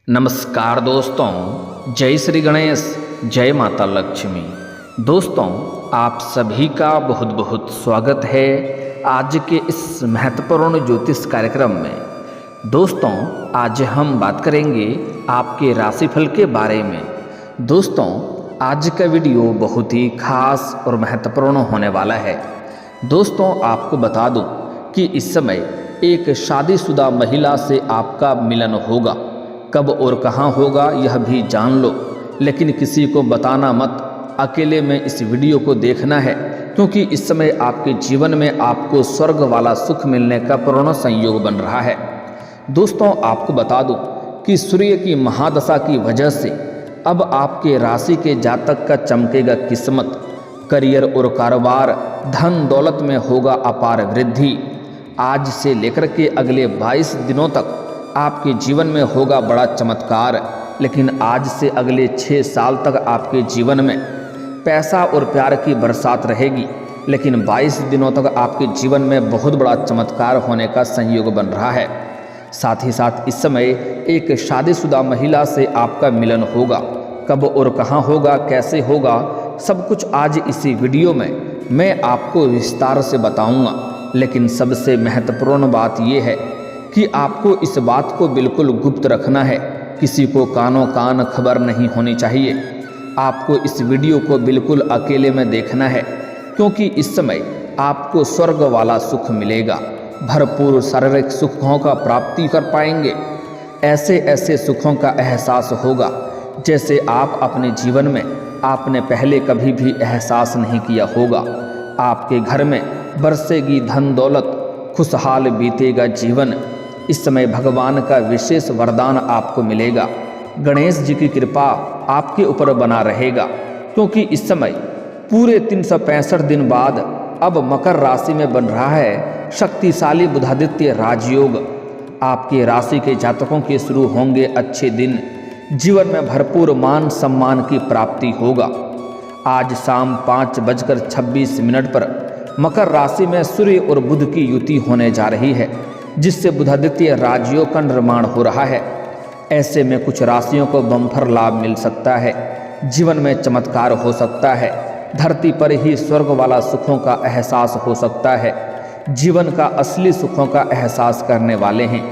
नमस्कार दोस्तों, जय श्री गणेश, जय माता लक्ष्मी। दोस्तों, आप सभी का बहुत बहुत स्वागत है आज के इस महत्वपूर्ण ज्योतिष कार्यक्रम में। दोस्तों, आज हम बात करेंगे आपके राशिफल के बारे में। दोस्तों, आज का वीडियो बहुत ही खास और महत्वपूर्ण होने वाला है। दोस्तों, आपको बता दूं कि इस समय एक शादीशुदा महिला से आपका मिलन होगा। कब और कहाँ होगा यह भी जान लो, लेकिन किसी को बताना मत। अकेले में इस वीडियो को देखना है, क्योंकि इस समय आपके जीवन में आपको स्वर्ग वाला सुख मिलने का पूर्ण संयोग बन रहा है। दोस्तों, आपको बता दूं कि सूर्य की महादशा की वजह से अब आपके राशि के जातक का चमकेगा किस्मत। करियर और कारोबार, धन दौलत में होगा अपार वृद्धि। आज से लेकर के अगले 22 दिनों तक आपके जीवन में होगा बड़ा चमत्कार। लेकिन आज से अगले 6 साल तक आपके जीवन में पैसा और प्यार की बरसात रहेगी। लेकिन 22 दिनों तक आपके जीवन में बहुत बड़ा चमत्कार होने का संयोग बन रहा है। साथ ही साथ इस समय एक शादीशुदा महिला से आपका मिलन होगा। कब और कहाँ होगा, कैसे होगा, सब कुछ आज इसी वीडियो में मैं आपको विस्तार से बताऊंगा। लेकिन सबसे महत्वपूर्ण बात यह है कि आपको इस बात को बिल्कुल गुप्त रखना है। किसी को कानों कान खबर नहीं होनी चाहिए। आपको इस वीडियो को बिल्कुल अकेले में देखना है, क्योंकि इस समय आपको स्वर्ग वाला सुख मिलेगा। भरपूर शारीरिक सुखों का प्राप्ति कर पाएंगे। ऐसे ऐसे सुखों का एहसास होगा जैसे आप अपने जीवन में आपने पहले कभी भी एहसास नहीं किया होगा। आपके घर में बरसेगी धन दौलत, खुशहाल बीतेगा जीवन। इस समय भगवान का विशेष वरदान आपको मिलेगा। गणेश जी की कृपा आपके ऊपर बना रहेगा, क्योंकि इस समय पूरे 365 दिन बाद अब मकर राशि में बन रहा है शक्तिशाली बुधादित्य राजयोग। आपके राशि के जातकों के शुरू होंगे अच्छे दिन। जीवन में भरपूर मान सम्मान की प्राप्ति होगा। आज शाम 5:26 पर मकर राशि में सूर्य और बुध की युति होने जा रही है, जिससे बुधादित्य राजयोग का निर्माण हो रहा है। ऐसे में कुछ राशियों को बम्पर लाभ मिल सकता है। जीवन में चमत्कार हो सकता है। धरती पर ही स्वर्ग वाला सुखों का एहसास हो सकता है। जीवन का असली सुखों का एहसास करने वाले हैं।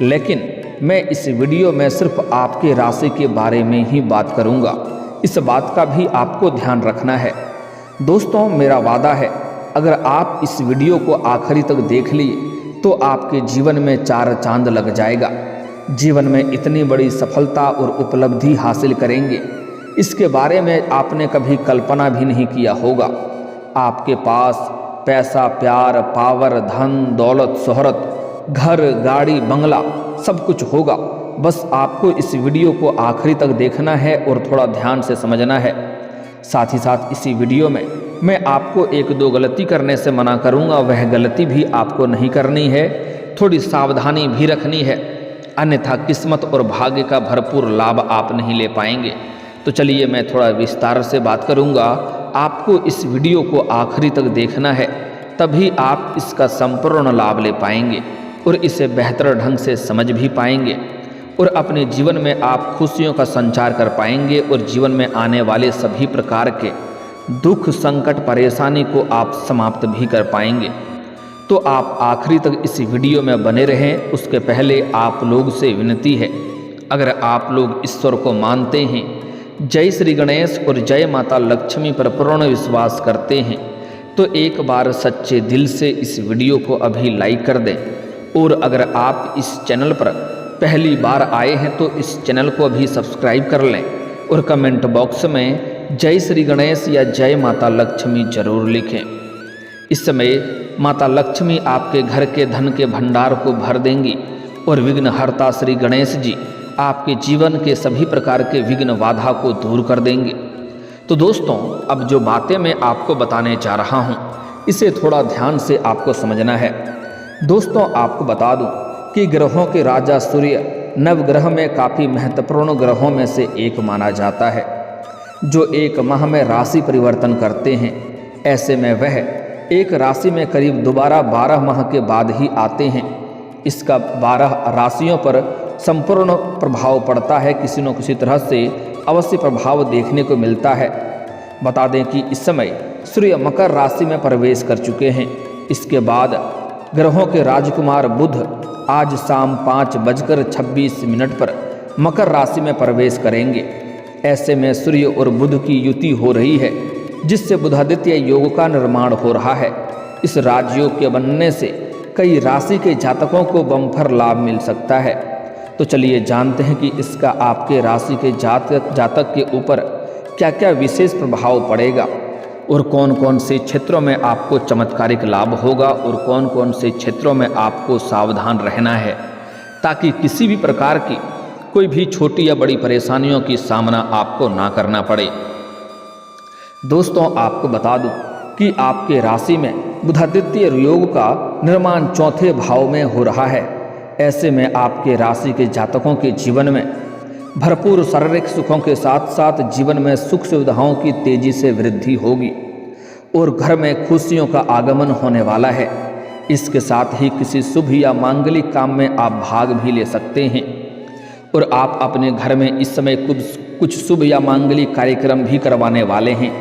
लेकिन मैं इस वीडियो में सिर्फ आपके राशि के बारे में ही बात करूंगा। इस बात का भी आपको ध्यान रखना है। दोस्तों, मेरा वादा है, अगर आप इस वीडियो को आखिरी तक देख लिए तो आपके जीवन में 4 चांद लग जाएगा। जीवन में इतनी बड़ी सफलता और उपलब्धि हासिल करेंगे, इसके बारे में आपने कभी कल्पना भी नहीं किया होगा। आपके पास पैसा, प्यार, पावर, धन दौलत, शोहरत, घर, गाड़ी, बंगला सब कुछ होगा। बस आपको इस वीडियो को आखिरी तक देखना है और थोड़ा ध्यान से समझना है। साथ ही साथ इसी वीडियो में मैं आपको 1-2 गलती करने से मना करूंगा। वह गलती भी आपको नहीं करनी है, थोड़ी सावधानी भी रखनी है, अन्यथा किस्मत और भाग्य का भरपूर लाभ आप नहीं ले पाएंगे। तो चलिए मैं थोड़ा विस्तार से बात करूंगा। आपको इस वीडियो को आखिरी तक देखना है, तभी आप इसका संपूर्ण लाभ ले पाएंगे और इसे बेहतर ढंग से समझ भी पाएंगे और अपने जीवन में आप खुशियों का संचार कर पाएंगे और जीवन में आने वाले सभी प्रकार के दुख, संकट, परेशानी को आप समाप्त भी कर पाएंगे। तो आप आखिरी तक इस वीडियो में बने रहें। उसके पहले आप लोग से विनती है, अगर आप लोग ईश्वर को मानते हैं, जय श्री गणेश और जय माता लक्ष्मी पर पूर्ण विश्वास करते हैं, तो एक बार सच्चे दिल से इस वीडियो को अभी लाइक कर दें। और अगर आप इस चैनल पर पहली बार आए हैं तो इस चैनल को अभी सब्सक्राइब कर लें और कमेंट बॉक्स में जय श्री गणेश या जय माता लक्ष्मी जरूर लिखें। इस समय माता लक्ष्मी आपके घर के धन के भंडार को भर देंगी और विघ्नहर्ता श्री गणेश जी आपके जीवन के सभी प्रकार के विघ्न बाधा को दूर कर देंगे। तो दोस्तों, अब जो बातें मैं आपको बताने जा रहा हूँ, इसे थोड़ा ध्यान से आपको समझना है। दोस्तों, आपको बता दूं कि ग्रहों के राजा सूर्य नवग्रह में काफ़ी महत्वपूर्ण ग्रहों में से एक माना जाता है, जो एक माह में राशि परिवर्तन करते हैं। ऐसे में वह एक राशि में करीब दोबारा 12 माह के बाद ही आते हैं। इसका 12 राशियों पर संपूर्ण प्रभाव पड़ता है, किसी न किसी तरह से अवश्य प्रभाव देखने को मिलता है। बता दें कि इस समय सूर्य मकर राशि में प्रवेश कर चुके हैं। इसके बाद ग्रहों के राजकुमार बुध आज शाम 5:26 पर मकर राशि में प्रवेश करेंगे। ऐसे में सूर्य और बुध की युति हो रही है, जिससे बुधादित्य योग का निर्माण हो रहा है। इस राजयोग के बनने से कई राशि के जातकों को बम्पर लाभ मिल सकता है। तो चलिए जानते हैं कि इसका आपके राशि के जातक के ऊपर क्या क्या विशेष प्रभाव पड़ेगा और कौन कौन से क्षेत्रों में आपको चमत्कारिक लाभ होगा और कौन कौन से क्षेत्रों में आपको सावधान रहना है, ताकि किसी भी प्रकार की कोई भी छोटी या बड़ी परेशानियों की सामना आपको ना करना पड़े। दोस्तों, आपको बता दूं कि आपके राशि में बुधादित्य योग का निर्माण चौथे भाव में हो रहा है। ऐसे में आपके राशि के जातकों के जीवन में भरपूर शारीरिक सुखों के साथ साथ जीवन में सुख सुविधाओं की तेजी से वृद्धि होगी और घर में खुशियों का आगमन होने वाला है। इसके साथ ही किसी शुभ या मांगलिक काम में आप भाग भी ले सकते हैं और आप अपने घर में इस समय कुछ शुभ या मांगलिक कार्यक्रम भी करवाने वाले हैं।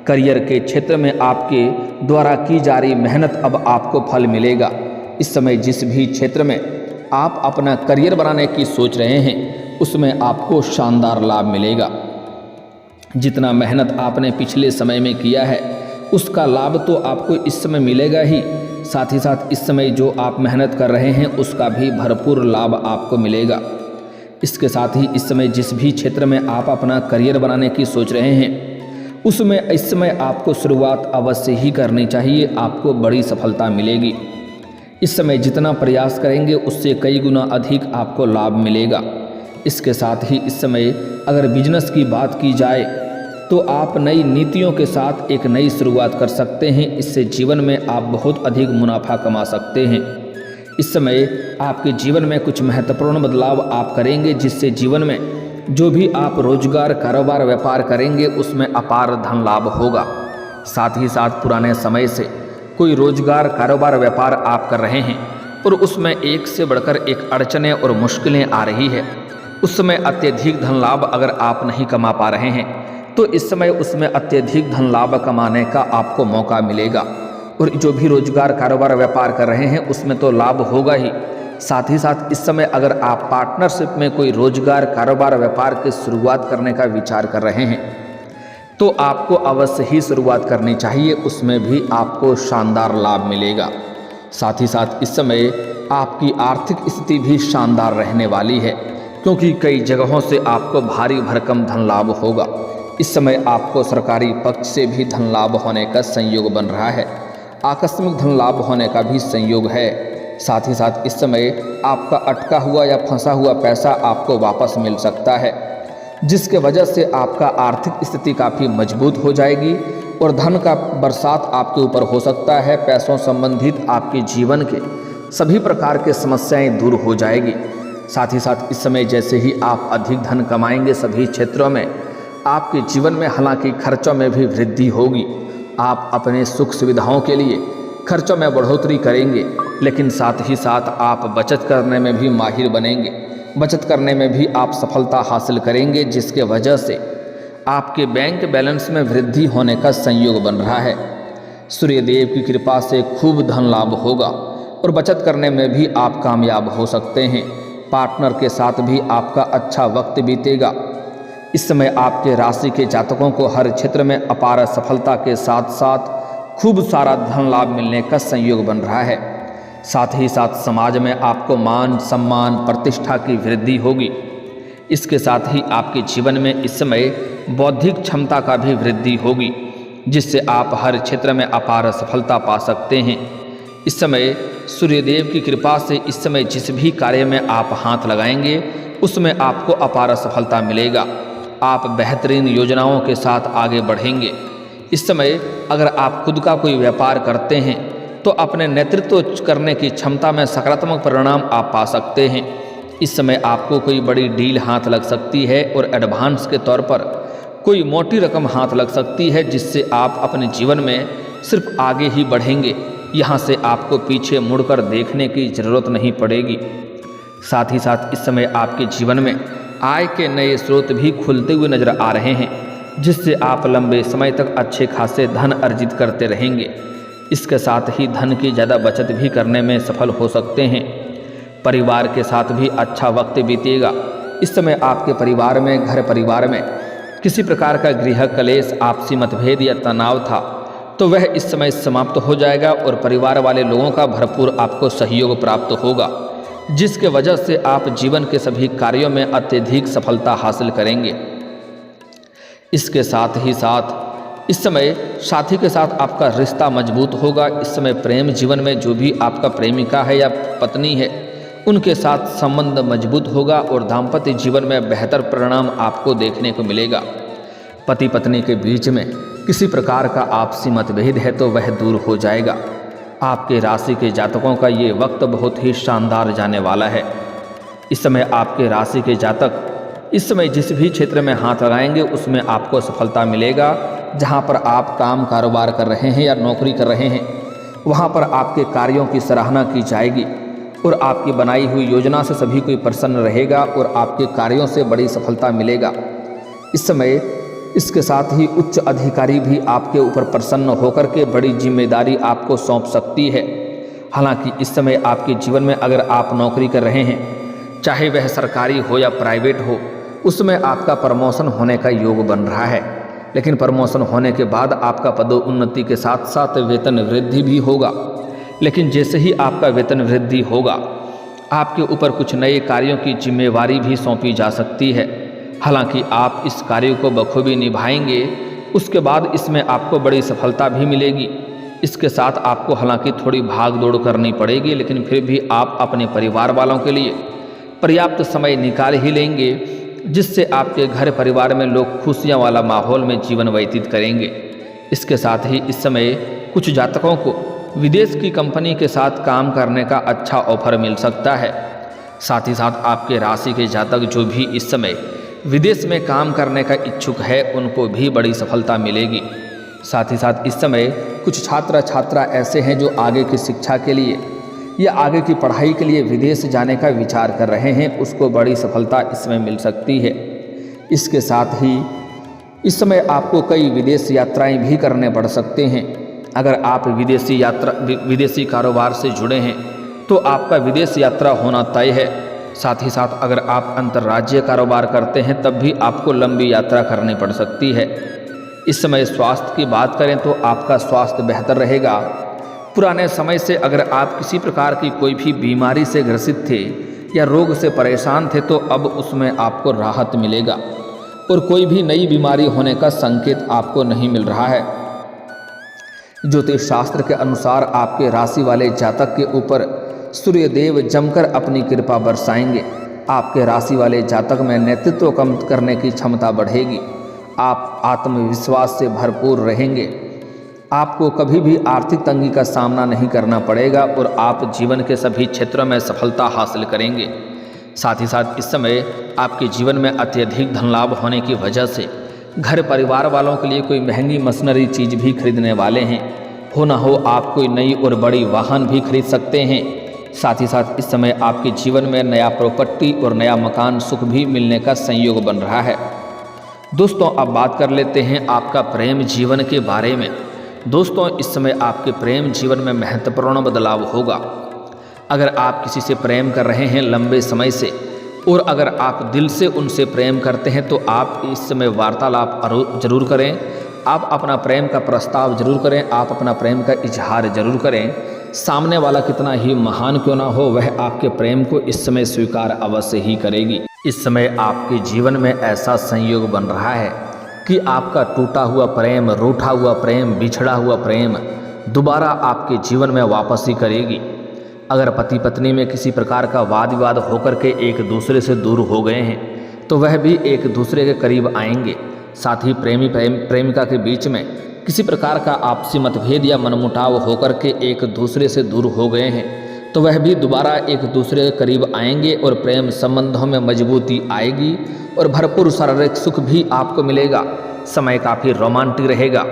करियर के क्षेत्र में आपके द्वारा की जा रही मेहनत अब आपको फल मिलेगा। इस समय जिस भी क्षेत्र में आप अपना करियर बनाने की सोच रहे हैं, उसमें आपको शानदार लाभ मिलेगा। जितना मेहनत आपने पिछले समय में किया है, उसका लाभ तो आपको इस समय मिलेगा ही, साथ ही साथ इस समय जो आप मेहनत कर रहे हैं उसका भी भरपूर लाभ आपको मिलेगा। इसके साथ ही इस समय जिस भी क्षेत्र में आप अपना करियर बनाने की सोच रहे हैं, उसमें इस समय आपको शुरुआत अवश्य ही करनी चाहिए, आपको बड़ी सफलता मिलेगी। इस समय जितना प्रयास करेंगे उससे कई गुना अधिक आपको लाभ मिलेगा। इसके साथ ही इस समय अगर बिजनेस की बात की जाए तो आप नई नीतियों के साथ एक नई शुरुआत कर सकते हैं। इससे जीवन में आप बहुत अधिक मुनाफा कमा सकते हैं। इस समय आपके जीवन में कुछ महत्वपूर्ण बदलाव आप करेंगे, जिससे जीवन में जो भी आप रोजगार, कारोबार, व्यापार करेंगे उसमें अपार धन लाभ होगा। साथ ही साथ पुराने समय से कोई रोजगार, कारोबार, व्यापार आप कर रहे हैं और उसमें एक से बढ़कर एक अड़चनें और मुश्किलें आ रही है, उस समय अत्यधिक धन लाभ अगर आप नहीं कमा पा रहे हैं तो इस समय उसमें अत्यधिक धन लाभ कमाने का आपको मौका मिलेगा। और जो भी रोजगार, कारोबार, व्यापार कर रहे हैं उसमें तो लाभ होगा ही। साथ ही साथ इस समय अगर आप पार्टनरशिप में कोई रोजगार, कारोबार, व्यापार की शुरुआत करने का विचार कर रहे हैं तो आपको अवश्य ही शुरुआत करनी चाहिए, उसमें भी आपको शानदार लाभ मिलेगा। साथ ही साथ इस समय आपकी आर्थिक स्थिति भी शानदार रहने वाली है, क्योंकि कई जगहों से आपको भारी भरकम धन लाभ होगा। इस समय आपको सरकारी पक्ष से भी धन लाभ होने का संयोग बन रहा है, आकस्मिक धन लाभ होने का भी संयोग है। साथ ही साथ इस समय आपका अटका हुआ या फंसा हुआ पैसा आपको वापस मिल सकता है, जिसके वजह से आपका आर्थिक स्थिति काफ़ी मजबूत हो जाएगी और धन का बरसात आपके ऊपर हो सकता है। पैसों संबंधित आपके जीवन के सभी प्रकार के समस्याएं दूर हो जाएगी। साथ ही साथ इस समय जैसे ही आप अधिक धन कमाएंगे, सभी क्षेत्रों में आपके जीवन में हालांकि खर्चों में भी वृद्धि होगी। आप अपने सुख सुविधाओं के लिए खर्चों में बढ़ोतरी करेंगे, लेकिन साथ ही साथ आप बचत करने में भी माहिर बनेंगे। बचत करने में भी आप सफलता हासिल करेंगे, जिसके वजह से आपके बैंक बैलेंस में वृद्धि होने का संयोग बन रहा है। सूर्यदेव की कृपा से खूब धन लाभ होगा और बचत करने में भी आप कामयाब हो सकते हैं। पार्टनर के साथ भी आपका अच्छा वक्त बीतेगा। इस समय आपके राशि के जातकों को हर क्षेत्र में अपार सफलता के साथ साथ खूब सारा धन लाभ मिलने का संयोग बन रहा है। साथ ही साथ समाज में आपको मान, सम्मान, प्रतिष्ठा की वृद्धि होगी। इसके साथ ही आपके जीवन में इस समय बौद्धिक क्षमता का भी वृद्धि होगी, जिससे आप हर क्षेत्र में अपार सफलता पा सकते हैं। इस समय सूर्यदेव की कृपा से इस समय जिस भी कार्य में आप हाथ लगाएंगे उसमें आपको अपार सफलता मिलेगा। आप बेहतरीन योजनाओं के साथ आगे बढ़ेंगे। इस समय अगर आप खुद का कोई व्यापार करते हैं तो अपने नेतृत्व करने की क्षमता में सकारात्मक परिणाम आप पा सकते हैं। इस समय आपको कोई बड़ी डील हाथ लग सकती है और एडवांस के तौर पर कोई मोटी रकम हाथ लग सकती है, जिससे आप अपने जीवन में सिर्फ आगे ही बढ़ेंगे। यहाँ से आपको पीछे मुड़कर देखने की ज़रूरत नहीं पड़ेगी। साथ ही साथ इस समय आपके जीवन में आय के नए स्रोत भी खुलते हुए नजर आ रहे हैं, जिससे आप लंबे समय तक अच्छे खासे धन अर्जित करते रहेंगे। इसके साथ ही धन की ज़्यादा बचत भी करने में सफल हो सकते हैं। परिवार के साथ भी अच्छा वक्त बीतेगा। इस समय आपके परिवार में, घर परिवार में किसी प्रकार का गृह कलेश, आपसी मतभेद या तनाव था तो वह इस समय समाप्त हो जाएगा और परिवार वाले लोगों का भरपूर आपको सहयोग प्राप्त होगा, जिसके वजह से आप जीवन के सभी कार्यों में अत्यधिक सफलता हासिल करेंगे। इसके साथ ही साथ इस समय साथी के साथ आपका रिश्ता मजबूत होगा। इस समय प्रेम जीवन में जो भी आपका प्रेमिका है या पत्नी है, उनके साथ संबंध मजबूत होगा और दाम्पत्य जीवन में बेहतर परिणाम आपको देखने को मिलेगा। पति पत्नी के बीच में किसी प्रकार का आपसी मतभेद है तो वह दूर हो जाएगा। आपके राशि के जातकों का ये वक्त बहुत ही शानदार जाने वाला है। इस समय आपके राशि के जातक इस समय जिस भी क्षेत्र में हाथ लगाएंगे उसमें आपको सफलता मिलेगा। जहां पर आप काम कारोबार कर रहे हैं या नौकरी कर रहे हैं, वहां पर आपके कार्यों की सराहना की जाएगी और आपकी बनाई हुई योजना से सभी कोई प्रसन्न रहेगा और आपके कार्यों से बड़ी सफलता मिलेगा। इस समय इसके साथ ही उच्च अधिकारी भी आपके ऊपर प्रसन्न होकर के बड़ी जिम्मेदारी आपको सौंप सकती है। हालांकि इस समय आपके जीवन में अगर आप नौकरी कर रहे हैं, चाहे वह सरकारी हो या प्राइवेट हो, उसमें आपका प्रमोशन होने का योग बन रहा है। लेकिन प्रमोशन होने के बाद आपका पदोन्नति के साथ साथ वेतन वृद्धि भी होगा। लेकिन जैसे ही आपका वेतन वृद्धि होगा, आपके ऊपर कुछ नए कार्यों की जिम्मेवारी भी सौंपी जा सकती है। हालांकि आप इस कार्य को बखूबी निभाएंगे, उसके बाद इसमें आपको बड़ी सफलता भी मिलेगी। इसके साथ आपको हालांकि थोड़ी भाग दौड़ करनी पड़ेगी, लेकिन फिर भी आप अपने परिवार वालों के लिए पर्याप्त समय निकाल ही लेंगे, जिससे आपके घर परिवार में लोग खुशियाँ वाला माहौल में जीवन व्यतीत करेंगे। इसके साथ ही इस समय कुछ जातकों को विदेश की कंपनी के साथ काम करने का अच्छा ऑफर मिल सकता है। साथ ही साथ आपके राशि के जातक जो भी इस समय विदेश में काम करने का इच्छुक है, उनको भी बड़ी सफलता मिलेगी। साथ ही साथ इस समय कुछ छात्र छात्रा ऐसे हैं जो आगे की शिक्षा के लिए या आगे की पढ़ाई के लिए विदेश जाने का विचार कर रहे हैं, उसको बड़ी सफलता इसमें मिल सकती है। इसके साथ ही इस समय आपको कई विदेश यात्राएं भी करने पड़ सकते हैं। अगर आप विदेशी कारोबार से जुड़े हैं तो आपका विदेश यात्रा होना तय है। साथ ही साथ अगर आप अंतर्राज्यीय कारोबार करते हैं तब भी आपको लंबी यात्रा करनी पड़ सकती है। इस समय स्वास्थ्य की बात करें तो आपका स्वास्थ्य बेहतर रहेगा। पुराने समय से अगर आप किसी प्रकार की कोई भी बीमारी से ग्रसित थे या रोग से परेशान थे तो अब उसमें आपको राहत मिलेगा और कोई भी नई बीमारी होने का संकेत आपको नहीं मिल रहा है। ज्योतिष शास्त्र के अनुसार आपके राशि वाले जातक के ऊपर सूर्यदेव जमकर अपनी कृपा बरसाएंगे। आपके राशि वाले जातक में नेतृत्व कम करने की क्षमता बढ़ेगी। आप आत्मविश्वास से भरपूर रहेंगे। आपको कभी भी आर्थिक तंगी का सामना नहीं करना पड़ेगा और आप जीवन के सभी क्षेत्रों में सफलता हासिल करेंगे। साथ ही साथ इस समय आपके जीवन में अत्यधिक धन लाभ होने की वजह से घर परिवार वालों के लिए कोई महंगी मशीनरी चीज़ भी खरीदने वाले हैं। हो ना हो आप कोई नई और बड़ी वाहन भी खरीद सकते हैं। साथ ही साथ इस समय आपके जीवन में नया प्रॉपर्टी और नया मकान सुख भी मिलने का संयोग बन रहा है। दोस्तों, अब बात कर लेते हैं आपका प्रेम जीवन के बारे में। दोस्तों, इस समय आपके प्रेम जीवन में महत्वपूर्ण बदलाव होगा। अगर आप किसी से प्रेम कर रहे हैं लंबे समय से और अगर आप दिल से उनसे प्रेम करते हैं तो आप इस समय वार्तालाप जरूर करें। आप अपना प्रेम का प्रस्ताव जरूर करें। आप अपना प्रेम का इजहार जरूर करें। सामने वाला कितना ही महान क्यों ना हो, वह आपके प्रेम को इस समय स्वीकार अवश्य ही करेगी। इस समय आपके जीवन में ऐसा संयोग बन रहा है कि आपका टूटा हुआ प्रेम, रूठा हुआ प्रेम, बिछड़ा हुआ प्रेम दोबारा आपके जीवन में वापस ही करेगी। अगर पति पत्नी में किसी प्रकार का वाद विवाद होकर के एक दूसरे से दूर हो गए हैं तो वह भी एक दूसरे के करीब आएंगे। साथ ही प्रेमिका के बीच में किसी प्रकार का आपसी मतभेद या मनमुटाव होकर के एक दूसरे से दूर हो गए हैं तो वह भी दोबारा एक दूसरे के करीब आएंगे और प्रेम संबंधों में मजबूती आएगी और भरपूर शारीरिक सुख भी आपको मिलेगा। समय काफ़ी रोमांटिक रहेगा।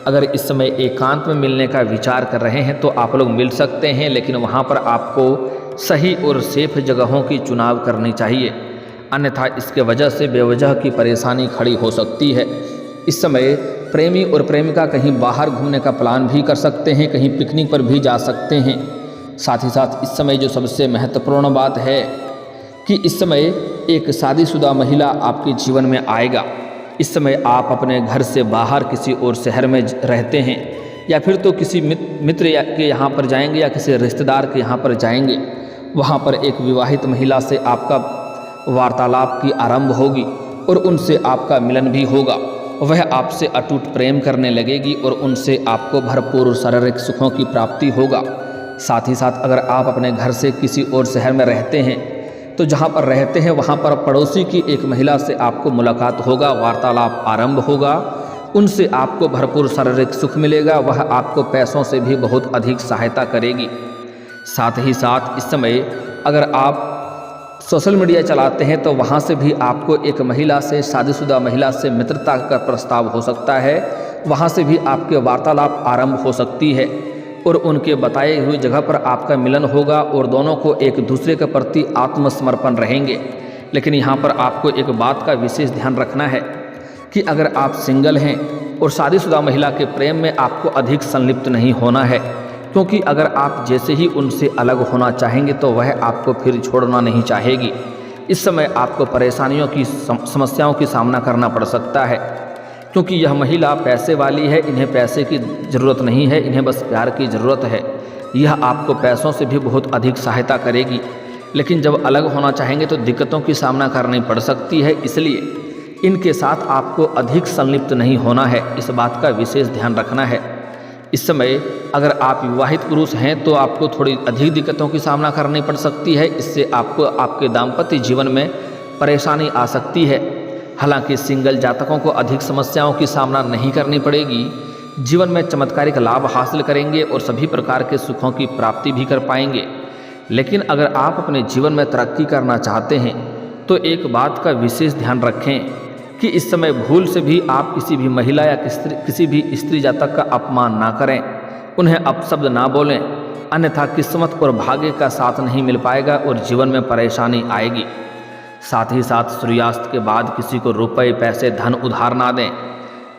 अगर इस समय एकांत में मिलने का विचार कर रहे हैं तो आप लोग मिल सकते हैं, लेकिन वहाँ पर आपको सही और सेफ जगहों की चुनाव करनी चाहिए, अन्यथा इसके वजह से बेवजह की परेशानी खड़ी हो सकती है। इस समय प्रेमी और प्रेमिका कहीं बाहर घूमने का प्लान भी कर सकते हैं, कहीं पिकनिक पर भी जा सकते हैं। साथ ही साथ इस समय जो सबसे महत्वपूर्ण बात है कि इस समय एक शादीशुदा महिला आपके जीवन में आएगा। इस समय आप अपने घर से बाहर किसी और शहर में रहते हैं या फिर तो किसी मित्र के यहाँ पर जाएंगे या किसी रिश्तेदार के यहाँ पर जाएंगे। वहाँ पर एक विवाहित महिला से आपका वार्तालाप की आरंभ होगी और उनसे आपका मिलन भी होगा। वह आपसे अटूट प्रेम करने लगेगी और उनसे आपको भरपूर शारीरिक सुखों की प्राप्ति होगा। साथ ही साथ अगर आप अपने घर से किसी और शहर में रहते हैं तो जहाँ पर रहते हैं वहाँ पर पड़ोसी की एक महिला से आपको मुलाकात होगा, वार्तालाप आरंभ होगा, उनसे आपको भरपूर शारीरिक सुख मिलेगा। वह आपको पैसों से भी बहुत अधिक सहायता करेगी। साथ ही साथ इस समय अगर आप सोशल मीडिया चलाते हैं तो वहाँ से भी आपको एक महिला से, शादीशुदा महिला से मित्रता का प्रस्ताव हो सकता है। वहाँ से भी आपके वार्तालाप आरंभ हो सकती है और उनके बताए हुई जगह पर आपका मिलन होगा और दोनों को एक दूसरे के प्रति आत्मसमर्पण रहेंगे। लेकिन यहाँ पर आपको एक बात का विशेष ध्यान रखना है कि अगर आप सिंगल हैं और शादीशुदा महिला के प्रेम में आपको अधिक संलिप्त नहीं होना है, क्योंकि अगर आप जैसे ही उनसे अलग होना चाहेंगे तो वह आपको फिर छोड़ना नहीं चाहेगी। इस समय आपको परेशानियों की समस्याओं की सामना करना पड़ सकता है, क्योंकि यह महिला पैसे वाली है। इन्हें पैसे की ज़रूरत नहीं है, इन्हें बस प्यार की ज़रूरत है। यह आपको पैसों से भी बहुत अधिक सहायता करेगी। लेकिन जब अलग होना चाहेंगे तो दिक्कतों की सामना करनी पड़ सकती है, इसलिए इनके साथ आपको अधिक संलिप्त नहीं होना है। इस बात का विशेष ध्यान रखना है। इस समय अगर आप विवाहित पुरुष हैं तो आपको थोड़ी अधिक दिक्कतों की सामना करनी पड़ सकती है। इससे आपको आपके दाम्पत्य जीवन में परेशानी आ सकती है। हालांकि सिंगल जातकों को अधिक समस्याओं की सामना नहीं करनी पड़ेगी। जीवन में चमत्कारिक लाभ हासिल करेंगे और सभी प्रकार के सुखों की प्राप्ति भी कर पाएंगे। लेकिन अगर आप अपने जीवन में तरक्की करना चाहते हैं तो एक बात का विशेष ध्यान रखें कि इस समय भूल से भी आप किसी भी महिला या किसी भी स्त्री जातक का अपमान ना करें, उन्हें अपशब्द ना बोलें, अन्यथा किस्मत और भाग्य का साथ नहीं मिल पाएगा और जीवन में परेशानी आएगी। साथ ही साथ सूर्यास्त के बाद किसी को रुपए पैसे धन उधार ना दें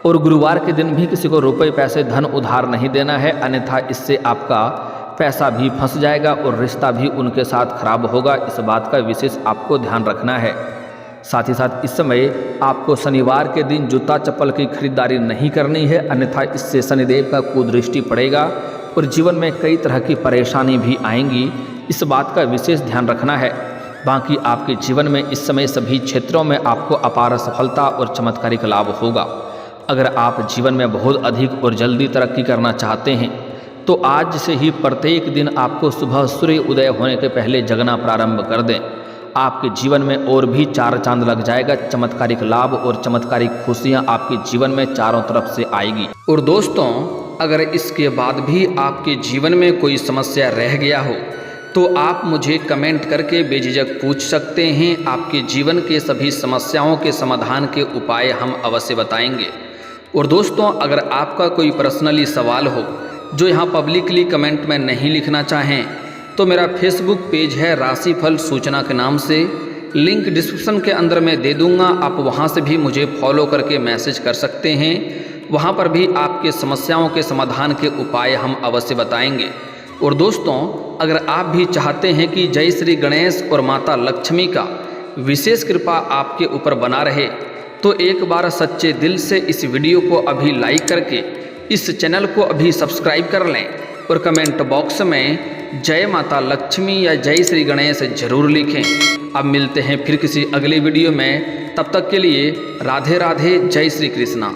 और गुरुवार के दिन भी किसी को रुपए पैसे धन उधार नहीं देना है, अन्यथा इससे आपका पैसा भी फंस जाएगा और रिश्ता भी उनके साथ खराब होगा। इस बात का विशेष आपको ध्यान रखना है। साथ ही साथ इस समय आपको शनिवार के दिन जूता चप्पल की खरीदारी नहीं करनी है, अन्यथा इससे शनिदेव का कुदृष्टि पड़ेगा और जीवन में कई तरह की परेशानी भी आएंगी। इस बात का विशेष ध्यान रखना है। बाकी आपके जीवन में इस समय सभी क्षेत्रों में आपको अपार सफलता और चमत्कारिक लाभ होगा। अगर आप जीवन में बहुत अधिक और जल्दी तरक्की करना चाहते हैं तो आज से ही प्रत्येक दिन आपको सुबह सूर्य उदय होने के पहले जगना प्रारंभ कर दें। आपके जीवन में और भी 4 चांद लग जाएगा। चमत्कारिक लाभ और चमत्कारिक खुशियां आपके जीवन में चारों तरफ से आएगी। और दोस्तों, अगर इसके बाद भी आपके जीवन में कोई समस्या रह गया हो तो आप मुझे कमेंट करके बेझिझक पूछ सकते हैं। आपके जीवन के सभी समस्याओं के समाधान के उपाय हम अवश्य बताएंगे। और दोस्तों, अगर आपका कोई पर्सनली सवाल हो जो यहाँ पब्लिकली कमेंट में नहीं लिखना चाहें तो मेरा फेसबुक पेज है राशिफल सूचना के नाम से, लिंक डिस्क्रिप्शन के अंदर मैं दे दूँगा। आप वहाँ से भी मुझे फॉलो करके मैसेज कर सकते हैं। वहाँ पर भी आपके समस्याओं के समाधान के उपाय हम अवश्य बताएंगे। और दोस्तों, अगर आप भी चाहते हैं कि जय श्री गणेश और माता लक्ष्मी का विशेष कृपा आपके ऊपर बना रहे तो एक बार सच्चे दिल से इस वीडियो को अभी लाइक करके इस चैनल को अभी सब्सक्राइब कर लें और कमेंट बॉक्स में जय माता लक्ष्मी या जय श्री गणेश जरूर लिखें। अब मिलते हैं फिर किसी अगले वीडियो में। तब तक के लिए राधे राधे, जय श्री कृष्णा।